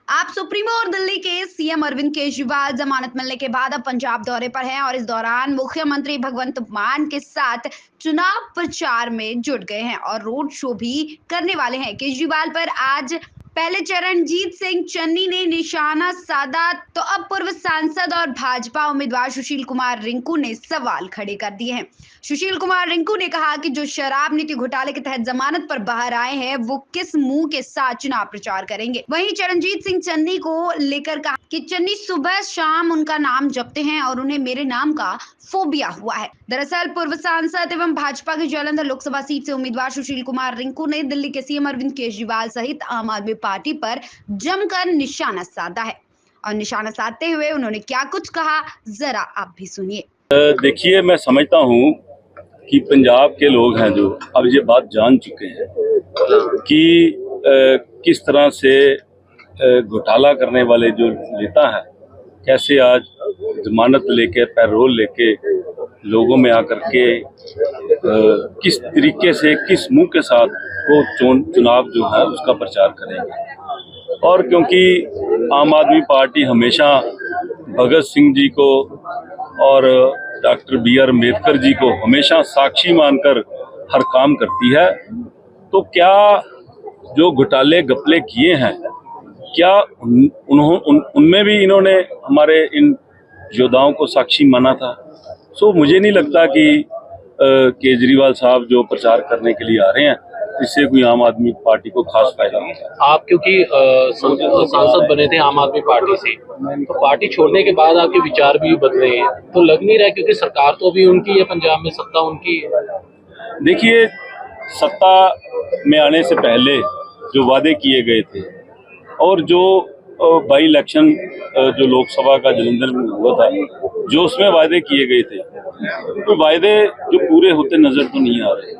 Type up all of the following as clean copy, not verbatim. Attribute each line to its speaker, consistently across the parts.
Speaker 1: आप सुप्रीमो और दिल्ली के सीएम अरविंद केजरीवाल जमानत मिलने के बाद अब पंजाब दौरे पर हैं और इस दौरान मुख्यमंत्री भगवंत मान के साथ चुनाव प्रचार में जुट गए हैं और रोड शो भी करने वाले हैं। केजरीवाल पर आज पहले चरणजीत सिंह चन्नी ने निशाना साधा तो अब पूर्व सांसद और भाजपा उम्मीदवार सुशील कुमार रिंकू ने सवाल खड़े कर दिए हैं। सुशील कुमार रिंकू ने कहा कि जो शराब नीति घोटाले के तहत जमानत पर बाहर आए हैं वो किस मुंह के साथ चुनाव प्रचार करेंगे। वहीं चरणजीत सिंह चन्नी को लेकर कहा कि चन्नी सुबह शाम उनका नाम जपते हैं और उन्हें मेरे नाम का फोबिया हुआ है। दरअसल पूर्व सांसद एवं भाजपा के जालंधर लोकसभा सीट से उम्मीदवार सुशील कुमार रिंकू ने दिल्ली के सीएम अरविंद केजरीवाल सहित आम आदमी पार्टी पर जमकर निशाना साधा है और निशाना साधते हुए उन्होंने क्या कुछ कहा, जरा आप भी सुनिए।
Speaker 2: देखिए, मैं समझता हूँ कि पंजाब के लोग हैं जो अब ये बात जान चुके हैं कि किस तरह से घोटाला करने वाले जो नेता हैं कैसे आज जमानत लेके पैरोल लेके लोगों में आकर के किस तरीके से किस मुंह के साथ वो चुनाव जो है उसका प्रचार करेंगे। और क्योंकि आम आदमी पार्टी हमेशा भगत सिंह जी को और डॉक्टर बी.आर. अम्बेडकर जी को हमेशा साक्षी मानकर हर काम करती है, तो क्या जो घोटाले घपले किए हैं क्या उनमें भी इन्होंने हमारे इन योद्धाओं को साक्षी माना था। सो मुझे नहीं लगता कि केजरीवाल साहब जो प्रचार करने के लिए आ रहे हैं इससे कोई आम आदमी पार्टी को खास फायदा होगा।
Speaker 3: आप क्योंकि सांसद बने थे आम आदमी पार्टी से, तो पार्टी छोड़ने के बाद आपके विचार भी बदले हैं, तो लग नहीं रहा क्योंकि सरकार तो अभी उनकी है, पंजाब में सत्ता उनकी है।
Speaker 2: देखिए, सत्ता में आने से पहले जो वादे किए गए थे और जो बाई इलेक्शन जो लोकसभा का जालंधर में हुआ था, जो उसमें वादे किए गए थे, तो वादे जो पूरे होते नजर तो नहीं आ रहे।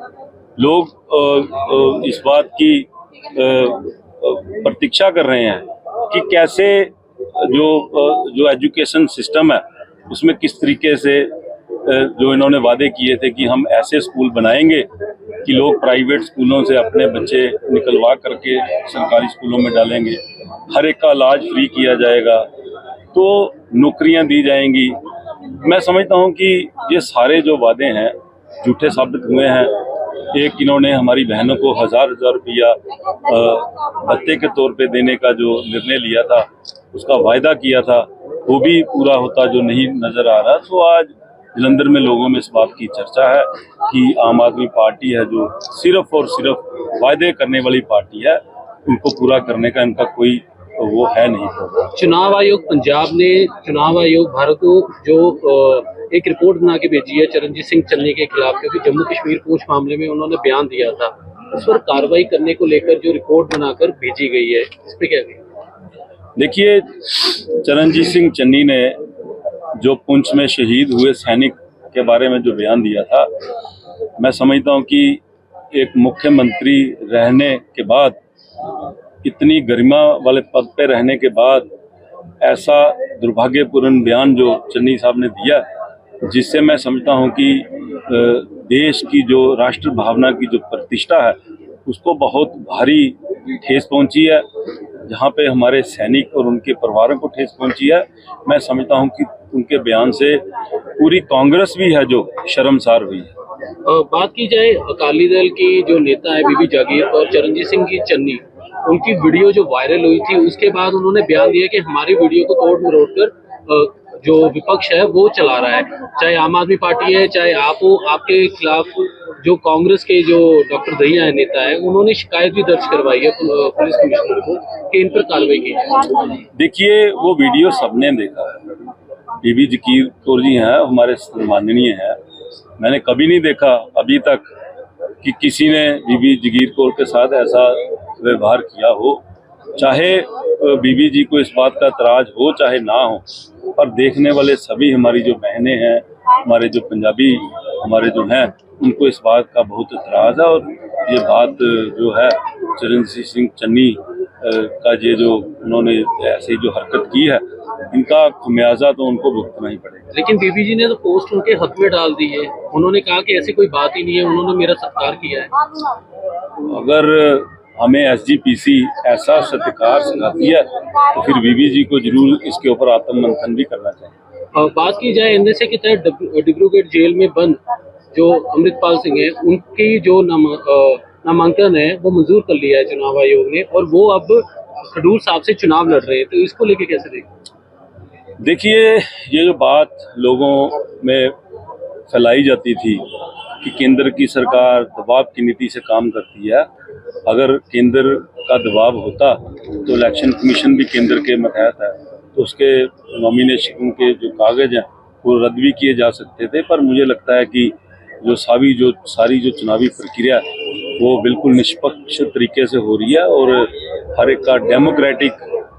Speaker 2: लोग इस बात की प्रतीक्षा कर रहे हैं कि कैसे जो एजुकेशन सिस्टम है उसमें किस तरीके से जो इन्होंने वादे किए थे कि हम ऐसे स्कूल बनाएंगे कि लोग प्राइवेट स्कूलों से अपने बच्चे निकलवा करके सरकारी स्कूलों में डालेंगे, हर एक का इलाज फ्री किया जाएगा, तो नौकरियां दी जाएंगी। मैं समझता हूं कि ये सारे जो वादे हैं झूठे साबित हुए हैं। एक इन्होंने हमारी बहनों को हजार रुपया भत्ते के तौर पे देने का जो निर्णय लिया था, उसका वायदा किया था, वो भी पूरा होता जो नहीं नजर आ रहा। तो आज जालंधर में लोगों में इस बात की चर्चा है कि आम आदमी पार्टी है जो सिर्फ और सिर्फ वायदे करने वाली पार्टी है, उनको पूरा करने का इनका कोई वो है नहीं।
Speaker 3: चुनाव आयोग पंजाब ने चुनाव आयोग भारत को जो एक रिपोर्ट बना के भेजी है चरणजीत सिंह चन्नी के खिलाफ, क्योंकि जम्मू कश्मीर पूंछ मामले में उन्होंने बयान दिया था, उस पर कार्रवाई करने को लेकर जो रिपोर्ट बनाकर भेजी गई है, इस पे क्या कहेंगे?
Speaker 2: देखिए, चरणजीत सिंह चन्नी ने जो पुंछ में शहीद हुए सैनिक के बारे में जो बयान दिया था, मैं समझता हूं कि एक मुख्यमंत्री रहने के बाद, इतनी गरिमा वाले पद पे रहने के बाद ऐसा दुर्भाग्यपूर्ण बयान जो चन्नी साहब ने दिया, जिससे मैं समझता हूं कि देश की जो राष्ट्र भावना की जो प्रतिष्ठा है उसको बहुत भारी ठेस पहुंची है। जहां पे हमारे सैनिक और उनके परिवारों को ठेस पहुंची है, मैं समझता हूं कि उनके बयान से पूरी कांग्रेस भी है जो शर्मसार हुई है।
Speaker 3: बात की जाए अकाली दल की जो नेता है बीबी जागीर और चरणजीत सिंह की चन्नी, उनकी वीडियो जो वायरल हुई थी उसके बाद उन्होंने बयान दिया कि हमारी वीडियो को तोड़ मरोड़ कर जो विपक्ष है वो चला रहा है, चाहे आम आदमी पार्टी है चाहे आप हो, आपके खिलाफ जो कांग्रेस के जो डॉक्टर दहिया नेता है उन्होंने शिकायत भी दर्ज करवाई है पुलिस कमिश्नर को कि इन पर कार्रवाई की है।
Speaker 2: देखिए, वो वीडियो सबने देखा है। बीबी जागीर कौर जी हैं, हमारे सम्माननीय हैं। मैंने कभी नहीं देखा अभी तक कि किसी ने बीबी जागीर कौर के साथ ऐसा व्यवहार किया हो। चाहे बीबी जी को इस बात का एतराज हो चाहे ना हो, पर देखने वाले सभी हमारी जो बहनें हैं, हमारे जो पंजाबी हमारे जो हैं, उनको इस बात का बहुत एतराज है। और ये बात जो है चरणजीत सिंह चन्नी का ये जो उन्होंने ऐसी जो हरकत की है, इनका खमियाजा तो उनको भुगतना ही पड़ेगा।
Speaker 3: लेकिन बीबी जी ने तो पोस्ट उनके हक में डाल दी है, उन्होंने कहा कि ऐसी कोई बात ही नहीं है, उन्होंने मेरा सत्कार किया है।
Speaker 2: अगर हमें एसजीपीसी ऐसा सत्कार सिखाती है तो फिर बीबी जी को जरूर इसके ऊपर आत्ममंथन भी करना चाहिए।
Speaker 3: बात की जाए एनडीए के तहत डिब्रूगढ़ जेल में बंद जो अमृतपाल सिंह है, उनकी जो नामांकन है वो मंजूर कर लिया है चुनाव आयोग ने, और वो अब खडूर साहब से चुनाव लड़ रहे हैं, तो इसको लेके कैसे देखें?
Speaker 2: देखिए, ये जो बात लोगों में फैलाई जाती थी कि केंद्र की सरकार दबाव की नीति से काम करती है, अगर केंद्र का दबाव होता तो इलेक्शन कमीशन भी केंद्र के मतहत है, तो उसके नॉमिनेशन के जो कागज हैं वो रद्द भी किए जा सकते थे। पर मुझे लगता है कि जो सारी जो चुनावी प्रक्रिया है वो बिल्कुल निष्पक्ष तरीके से हो रही है और हर एक का डेमोक्रेटिक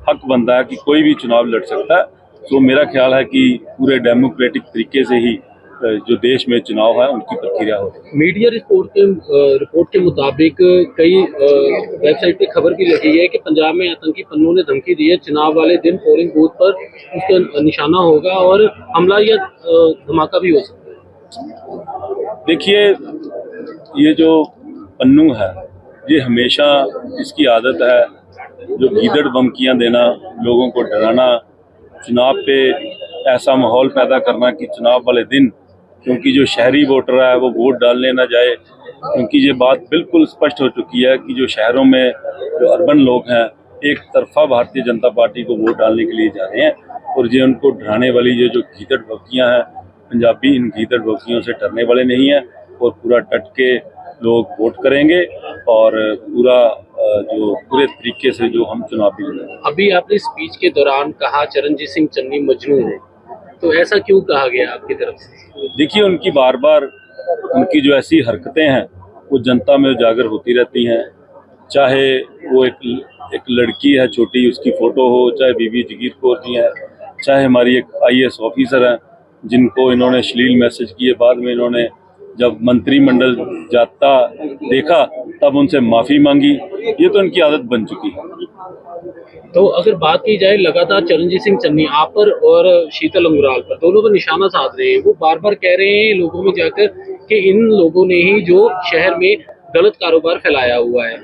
Speaker 2: हक बनता है कि कोई भी चुनाव लड़ सकता है। तो मेरा ख्याल है कि पूरे डेमोक्रेटिक तरीके से ही जो देश में चुनाव है उनकी प्रक्रिया हो।
Speaker 3: मीडिया रिपोर्ट के मुताबिक कई वेबसाइट पे खबर भी लगी है कि पंजाब में आतंकी पन्नों ने धमकी दी है, चुनाव वाले दिन पोलिंग बूथ पर उसका निशाना होगा और हमला या धमाका भी हो सकता है।
Speaker 2: देखिए, ये जो पन्नू है ये हमेशा इसकी आदत है जो गीदड़ धमकियां देना, लोगों को डराना, चुनाव पे ऐसा माहौल पैदा करना कि चुनाव वाले दिन क्योंकि जो शहरी वोटर है वो वोट डालने ना जाए, क्योंकि ये बात बिल्कुल स्पष्ट हो चुकी है कि जो शहरों में जो अर्बन लोग हैं एक तरफा भारतीय जनता पार्टी को वोट डालने के लिए जा रहे हैं और ये उनको डराने वाली ये जो गीदड़ भौंकियां हैं, पंजाबी इन गीदड़ भौंकियों से डरने वाले नहीं हैं और पूरा डट के लोग वोट करेंगे और पूरे तरीके से जो हम चुनाव भी लड़ेंगे।
Speaker 3: अभी आपने स्पीच के दौरान कहा चरणजीत सिंह चन्नी मजनू है, तो ऐसा क्यों कहा गया आपकी तरफ से?
Speaker 2: देखिए, उनकी बार बार उनकी जो ऐसी हरकतें हैं वो जनता में उजागर होती रहती हैं, चाहे वो एक लड़की है छोटी उसकी फ़ोटो हो, चाहे बीबी जगीर कौर जी हैं, चाहे हमारी एक IAS ऑफिसर हैं जिनको इन्होंने अश्लील मैसेज किए, बाद में इन्होंने जब मंत्रिमंडल जाता देखा तब उनसे माफ़ी मांगी। ये तो इनकी आदत बन चुकी है।
Speaker 3: तो अगर बात की जाए लगातार चरणजीत सिंह चन्नी आप पर और शीतल अंगुराल पर दोनों पर निशाना साध रहे हैं, वो बार बार कह रहे हैं लोगों में जाकर कि इन लोगों ने ही जो शहर में गलत कारोबार फैलाया हुआ है।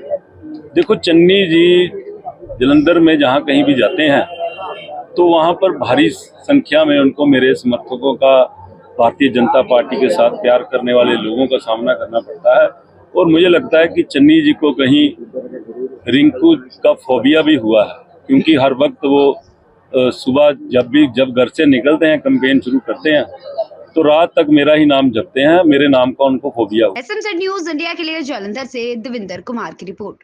Speaker 2: देखो, चन्नी जी जलंधर में जहाँ कहीं भी जाते हैं तो वहाँ पर भारी संख्या में उनको मेरे समर्थकों का, भारतीय जनता पार्टी के साथ प्यार करने वाले लोगों का सामना करना पड़ता है और मुझे लगता है कि चन्नी जी को कहीं रिंकू का फोबिया भी हुआ है, क्योंकि हर वक्त वो सुबह जब घर से निकलते हैं, कैंपेन शुरू करते हैं तो रात तक मेरा ही नाम जपते हैं, मेरे नाम का उनको फोबिया हुआ।
Speaker 1: SMZ न्यूज़ इंडिया के लिए जालंधर से देविंदर कुमार की रिपोर्ट।